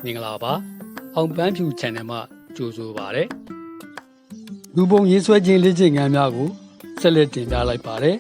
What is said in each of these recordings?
မင်္ဂလာပါအောင်ပန်းဖြူ channel မှာကြိုဆိုပါရစေလူပုံရေးဆွဲခြင်းလေ့ကျင့်ခန်းများကိုဆက်လက်တင်ပြလိုက်ပါတယ်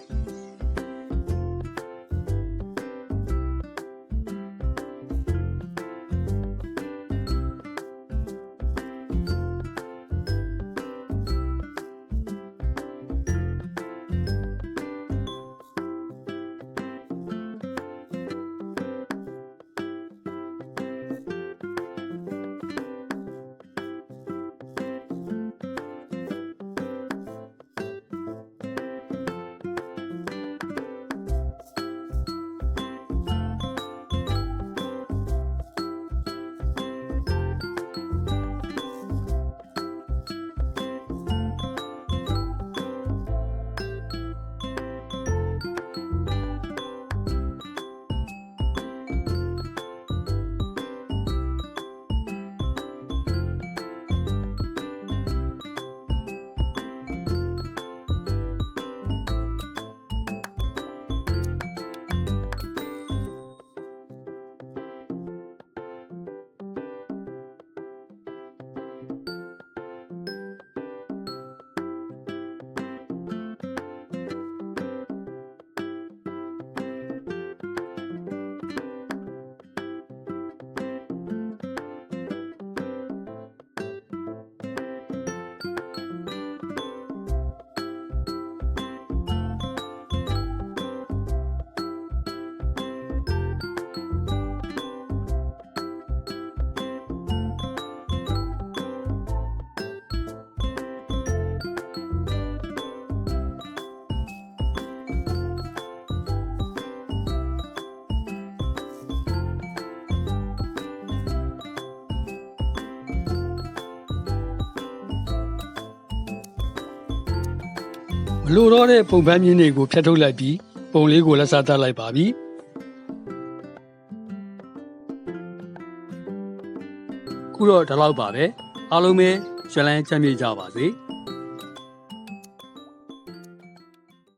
မလိုတော့တဲ့ပုံပန်းမြင်းတွေကိုဖျက်ထုတ်လိုက်ပြီးပုံလေးကိုလက်စားတက်လိုက်ပါပြီခုတော့ဒီလောက်ပါပဲအားလုံးပဲရှလန်းချမ်းမြေ့ကြပါစေ